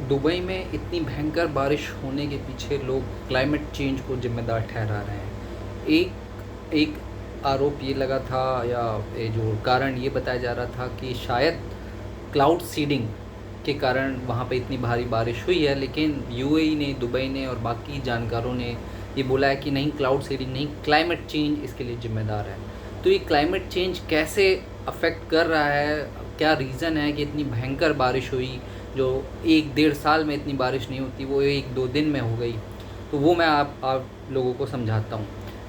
Dubai में इतनी भयंकर बारिश होने के पीछे लोग क्लाइमेट चेंज को जिम्मेदार ठहरा रहे हैं। एक एक आरोप ये लगा था या ये जो कारण ये बताया जा रहा था कि शायद क्लाउड सीडिंग के कारण वहाँ पे इतनी भारी बारिश हुई है, लेकिन यूएई ने, दुबई ने और बाकी जानकारों ने ये बोला है कि नहीं, क्लाउड सीडिंग नहीं, क्लाइमेट चेंज इसके लिए ज़िम्मेदार है। तो ये क्लाइमेट चेंज कैसे अफ़ेक्ट कर रहा है, क्या रीज़न है कि इतनी भयंकर बारिश हुई, जो 1-1.5 साल में इतनी बारिश नहीं होती वो 1-2 दिन में हो गई, तो वो मैं आप लोगों को समझाता हूँ।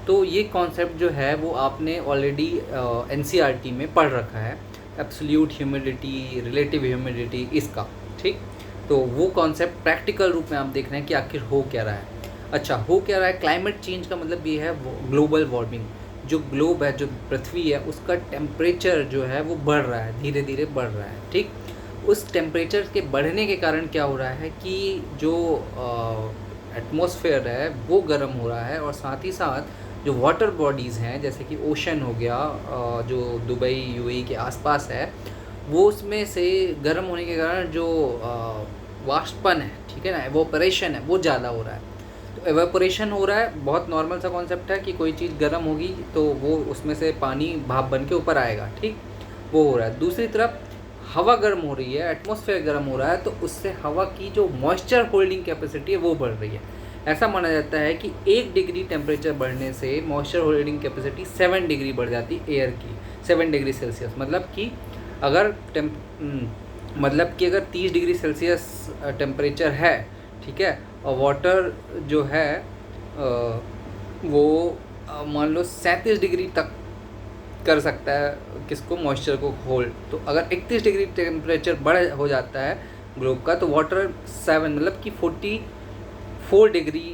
तो ये कॉन्सेप्ट जो है वो आपने ऑलरेडी एनसीईआरटी में पढ़ रखा है, एब्सोल्यूट ह्यूमिडिटी, रिलेटिव ह्यूमिडिटी इसका, ठीक। तो वो कॉन्सेप्ट प्रैक्टिकल रूप में आप देख रहे हैं कि आखिर हो क्या रहा है। अच्छा, हो क्या रहा है, क्लाइमेट चेंज का मतलब ये है ग्लोबल वार्मिंग। जो ग्लोब है, जो पृथ्वी है, उसका टेम्परेचर जो है वो बढ़ रहा है, धीरे धीरे बढ़ रहा है, ठीक। उस टेम्परेचर के बढ़ने के कारण क्या हो रहा है कि जो एटमॉस्फेयर है वो गर्म हो रहा है, और साथ ही साथ जो वाटर बॉडीज़ हैं जैसे कि ओशन हो गया, जो दुबई यूएई के आसपास है, वो उसमें से गर्म होने के कारण जो वाष्पन है, ठीक है ना, एवोपरेशन है, वो ज़्यादा हो रहा है। तो एवेपोरेशन हो रहा है, बहुत नॉर्मल सा कॉन्सेप्ट है कि कोई चीज़ गर्म होगी तो वो उसमें से पानी भाप बन के ऊपर आएगा, ठीक, वो हो रहा है। दूसरी तरफ हवा गर्म हो रही है, एटमॉस्फेयर गर्म हो रहा है, तो उससे हवा की जो मॉइस्चर होल्डिंग कैपेसिटी है वो बढ़ रही है। ऐसा माना जाता है कि 1 डिग्री टेम्परेचर बढ़ने से मॉइस्चर होल्डिंग कैपेसिटी 7 डिग्री बढ़ जाती है एयर की, 7 डिग्री सेल्सियस। मतलब कि अगर अगर 30 डिग्री सेल्सियस टेम्परेचर है, ठीक है, और वाटर जो है वो मान लो 37 डिग्री तक कर सकता है किसको, मॉइस्चर को होल्ड। तो अगर 31 डिग्री टेम्परेचर बढ़ हो जाता है ग्लोब का, तो वाटर 7 मतलब कि 44 डिग्री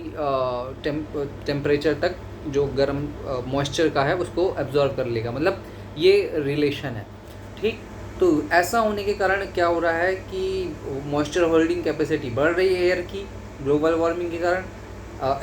टेम्परेचर तक जो गर्म मॉइस्चर का है उसको एब्जॉर्ब कर लेगा। मतलब ये रिलेशन है, ठीक। तो ऐसा होने के कारण क्या हो रहा है कि मॉइस्चर होल्डिंग कैपेसिटी बढ़ रही है एयर की, ग्लोबल वार्मिंग के कारण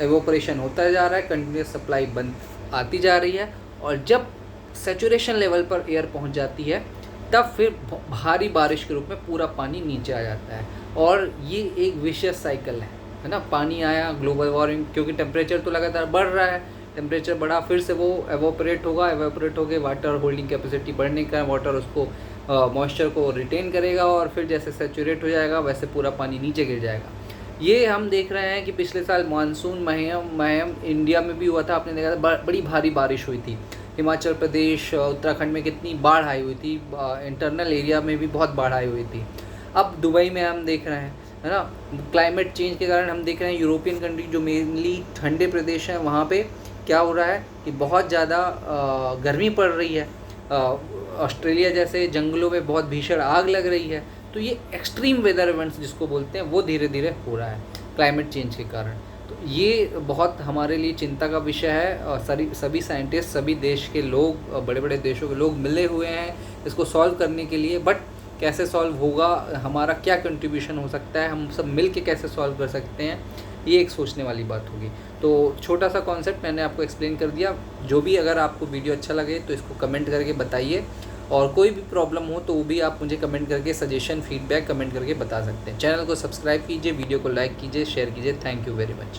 एवोपरेशन होता जा रहा है, कंटिन्यूस सप्लाई बंद आती जा रही है, और जब सैचुरेशन लेवल पर एयर पहुंच जाती है तब फिर भारी बारिश के रूप में पूरा पानी नीचे आ जाता है। और ये एक विशियस साइकिल है ना। पानी आया, ग्लोबल वार्मिंग, क्योंकि टेम्परेचर तो लगातार बढ़ रहा है, टेम्परेचर बढ़ा, फिर से वो एवोपरेट होगा, एवोपरेट होकर वाटर होल्डिंग कैपेसिटी बढ़ने का वाटर उसको मॉइस्चर को रिटेन करेगा, और फिर जैसे सैचुरेट हो जाएगा वैसे पूरा पानी नीचे गिर जाएगा। ये हम देख रहे हैं कि पिछले साल मानसून महीम इंडिया में भी हुआ था, आपने देखा था बड़ी भारी बारिश हुई थी। हिमाचल प्रदेश, उत्तराखंड में कितनी बाढ़ आई हुई थी, इंटरनल एरिया में भी बहुत बाढ़ आई हुई थी। अब दुबई में हम देख रहे हैं, है ना, क्लाइमेट चेंज के कारण हम देख रहे हैं यूरोपियन कंट्री जो मेनली ठंडे प्रदेश हैं वहाँ पे क्या हो रहा है कि बहुत ज़्यादा गर्मी पड़ रही है। ऑस्ट्रेलिया जैसे जंगलों में बहुत भीषण आग लग रही है। तो ये एक्सट्रीम वेदर इवेंट्स जिसको बोलते हैं वो धीरे धीरे हो रहा है क्लाइमेट चेंज के कारण। तो ये बहुत हमारे लिए चिंता का विषय है। सभी साइंटिस्ट, सभी देश के लोग, बड़े बड़े देशों के लोग मिले हुए हैं इसको सॉल्व करने के लिए, बट कैसे सॉल्व होगा, हमारा क्या कंट्रीब्यूशन हो सकता है, हम सब मिल के कैसे सॉल्व कर सकते हैं, ये एक सोचने वाली बात होगी। तो छोटा सा कॉन्सेप्ट मैंने आपको एक्सप्लेन कर दिया। जो भी अगर आपको वीडियो अच्छा लगे तो इसको कमेंट करके बताइए, और कोई भी प्रॉब्लम हो तो वो भी आप मुझे कमेंट करके सजेशन, फीडबैक कमेंट करके बता सकते हैं। चैनल को सब्सक्राइब कीजिए, वीडियो को लाइक कीजिए, शेयर कीजिए। Thank you very much.